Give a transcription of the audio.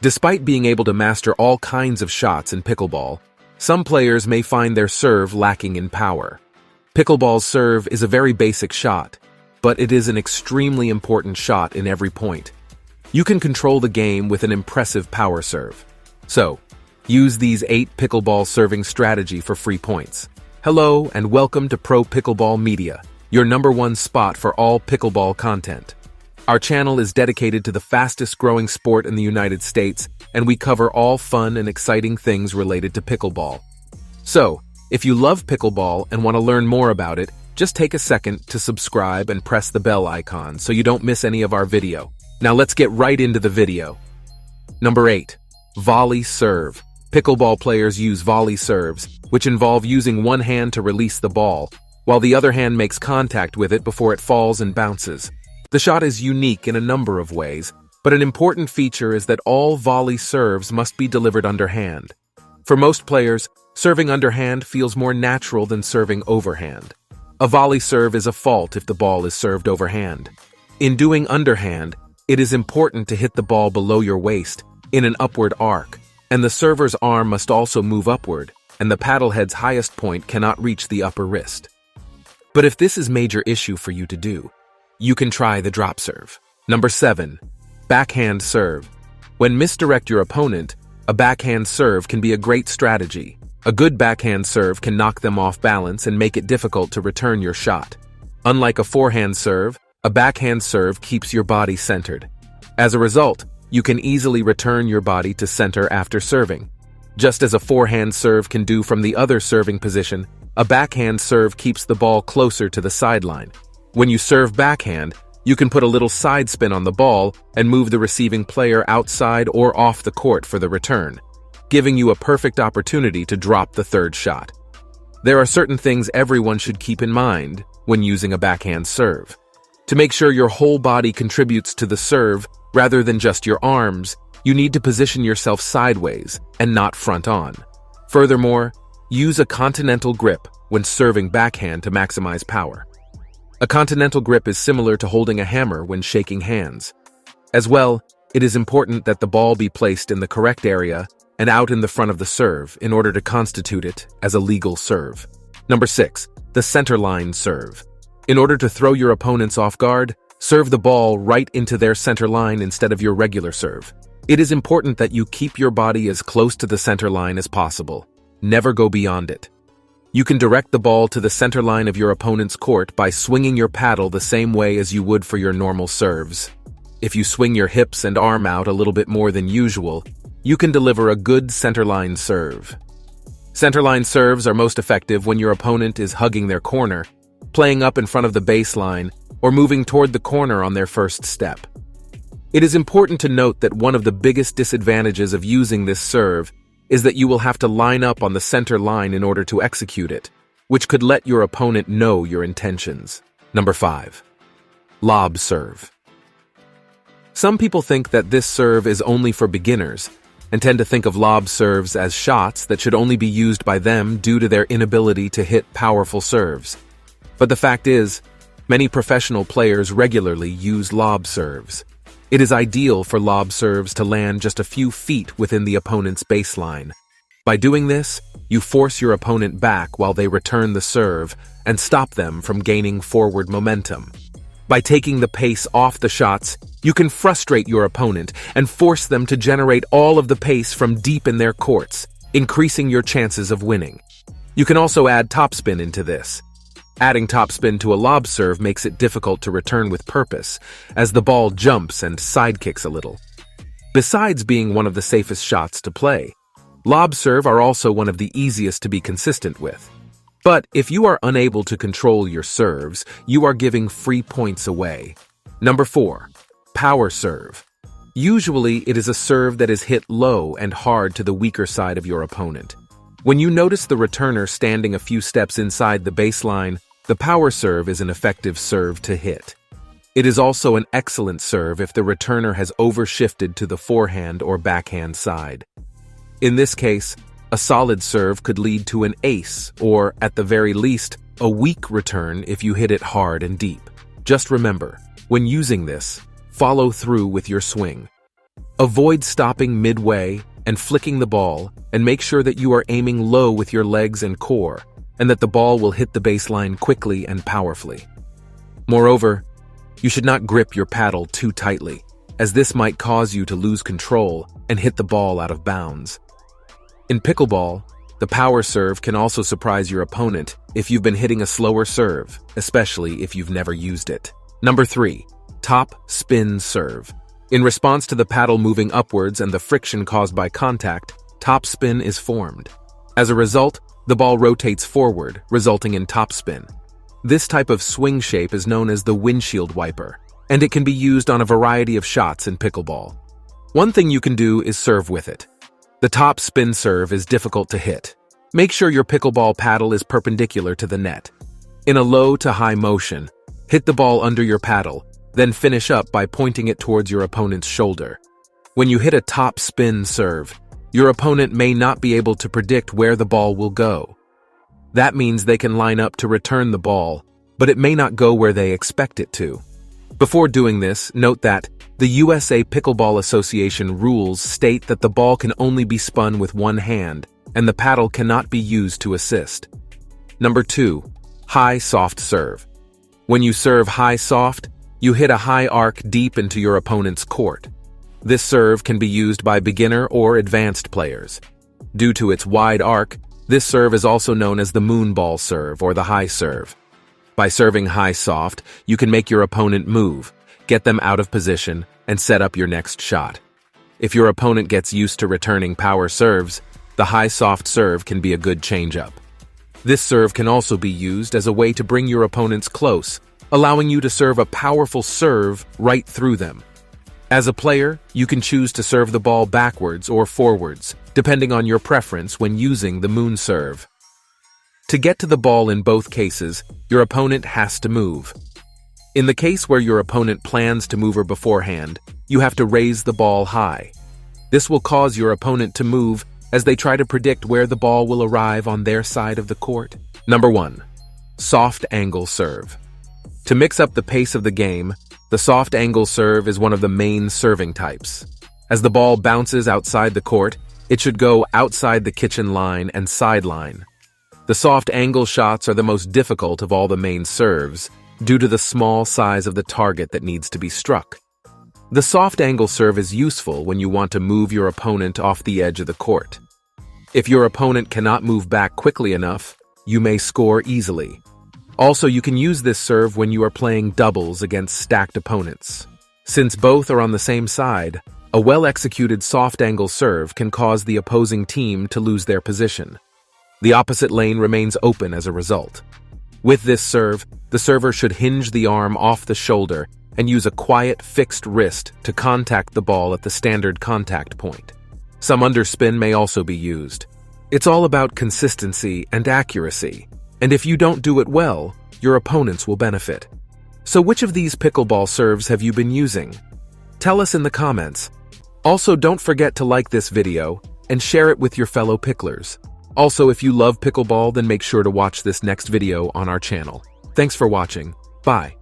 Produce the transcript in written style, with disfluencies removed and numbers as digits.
Despite being able to master all kinds of shots in pickleball, some players may find their serve lacking in power. Pickleball's serve is a very basic shot, but it is an extremely important shot in every point. You can control the game with an impressive power serve. So, use these 8 pickleball serving strategy for free points. Hello and welcome to Pro Pickleball Media, your #1 spot for all pickleball content. Our channel is dedicated to the fastest growing sport in the United States, and we cover all fun and exciting things related to pickleball. So, if you love pickleball and want to learn more about it, just take a second to subscribe and press the bell icon so you don't miss any of our video. Now let's get right into the video. Number 8. Volley Serve. Pickleball players use volley serves, which involve using one hand to release the ball, while the other hand makes contact with it before it falls and bounces. The shot is unique in a number of ways, but an important feature is that all volley serves must be delivered underhand. For most players, serving underhand feels more natural than serving overhand. A volley serve is a fault if the ball is served overhand. In doing underhand, it is important to hit the ball below your waist, in an upward arc, and the server's arm must also move upward, and the paddlehead's highest point cannot reach the upper wrist. But if this is a major issue for you to do, you can try the drop serve. Number 7. Backhand Serve. When misdirect your opponent, a backhand serve can be a great strategy. A good backhand serve can knock them off balance and make it difficult to return your shot. Unlike a forehand serve, a backhand serve keeps your body centered. As a result, you can easily return your body to center after serving. Just as a forehand serve can do from the other serving position, a backhand serve keeps the ball closer to the sideline. When you serve backhand, you can put a little side spin on the ball and move the receiving player outside or off the court for the return, giving you a perfect opportunity to drop the third shot. There are certain things everyone should keep in mind when using a backhand serve. To make sure your whole body contributes to the serve rather than just your arms, you need to position yourself sideways and not front on. Furthermore, use a continental grip when serving backhand to maximize power. A continental grip is similar to holding a hammer when shaking hands. As well, it is important that the ball be placed in the correct area and out in the front of the serve in order to constitute it as a legal serve. Number 6. The Centerline Serve. In order to throw your opponents off guard, serve the ball right into their center line instead of your regular serve. It is important that you keep your body as close to the center line as possible. Never go beyond it. You can direct the ball to the center line of your opponent's court by swinging your paddle the same way as you would for your normal serves. If you swing your hips and arm out a little bit more than usual, you can deliver a good centerline serve. Centerline serves are most effective when your opponent is hugging their corner, playing up in front of the baseline, or moving toward the corner on their first step. It is important to note that one of the biggest disadvantages of using this serve is that you will have to line up on the center line in order to execute it, which could let your opponent know your intentions. Number 5. Lob Serve. Some people think that this serve is only for beginners and tend to think of lob serves as shots that should only be used by them due to their inability to hit powerful serves. But the fact is, many professional players regularly use lob serves. It is ideal for lob serves to land just a few feet within the opponent's baseline. By doing this, you force your opponent back while they return the serve and stop them from gaining forward momentum. By taking the pace off the shots, you can frustrate your opponent and force them to generate all of the pace from deep in their courts, increasing your chances of winning. You can also add topspin into this. Adding topspin to a lob serve makes it difficult to return with purpose, as the ball jumps and sidekicks a little. Besides being one of the safest shots to play, lob serve are also one of the easiest to be consistent with. But if you are unable to control your serves, you are giving free points away. Number 4. Power Serve. Usually, it is a serve that is hit low and hard to the weaker side of your opponent. When you notice the returner standing a few steps inside the baseline, the power serve is an effective serve to hit. It is also an excellent serve if the returner has overshifted to the forehand or backhand side. In this case, a solid serve could lead to an ace or, at the very least, a weak return if you hit it hard and deep. Just remember, when using this, follow through with your swing. Avoid stopping midway and flicking the ball, and make sure that you are aiming low with your legs and core, and that the ball will hit the baseline quickly and powerfully. Moreover, you should not grip your paddle too tightly, as this might cause you to lose control and hit the ball out of bounds. In pickleball, the power serve can also surprise your opponent if you've been hitting a slower serve, especially if you've never used it. Number 3. Top spin serve. In response to the paddle moving upwards and the friction caused by contact, top spin is formed. As a result, the ball rotates forward, resulting in top spin. This type of swing shape is known as the windshield wiper, and it can be used on a variety of shots in pickleball. One thing you can do is serve with it. The top spin serve is difficult to hit. Make sure your pickleball paddle is perpendicular to the net. In a low to high motion, hit the ball under your paddle, then finish up by pointing it towards your opponent's shoulder. When you hit a top spin serve, your opponent may not be able to predict where the ball will go. That means they can line up to return the ball, but it may not go where they expect it to. Before doing this, note that the USA Pickleball Association rules state that the ball can only be spun with one hand, and the paddle cannot be used to assist. Number 2. High soft serve. When you serve high soft, you hit a high arc deep into your opponent's court. This serve can be used by beginner or advanced players. Due to its wide arc, this serve is also known as the moonball serve or the high serve. By serving high soft, you can make your opponent move, get them out of position, and set up your next shot. If your opponent gets used to returning power serves, the high soft serve can be a good change-up. This serve can also be used as a way to bring your opponents close, allowing you to serve a powerful serve right through them. As a player, you can choose to serve the ball backwards or forwards, depending on your preference when using the moon serve. To get to the ball in both cases, your opponent has to move. In the case where your opponent plans to move beforehand, you have to raise the ball high. This will cause your opponent to move as they try to predict where the ball will arrive on their side of the court. Number 1. Soft angle serve. To mix up the pace of the game, the soft angle serve is one of the main serving types. As the ball bounces outside the court, it should go outside the kitchen line and sideline. The soft angle shots are the most difficult of all the main serves, due to the small size of the target that needs to be struck. The soft angle serve is useful when you want to move your opponent off the edge of the court. If your opponent cannot move back quickly enough, you may score easily. Also, you can use this serve when you are playing doubles against stacked opponents. Since both are on the same side, a well-executed soft angle serve can cause the opposing team to lose their position. The opposite lane remains open as a result. With this serve, the server should hinge the arm off the shoulder and use a quiet, fixed wrist to contact the ball at the standard contact point. Some underspin may also be used. It's all about consistency and accuracy, and if you don't do it well, your opponents will benefit. So which of these pickleball serves have you been using? Tell us in the comments. Also, don't forget to like this video and share it with your fellow picklers. Also, if you love pickleball, then make sure to watch this next video on our channel. Thanks for watching. Bye.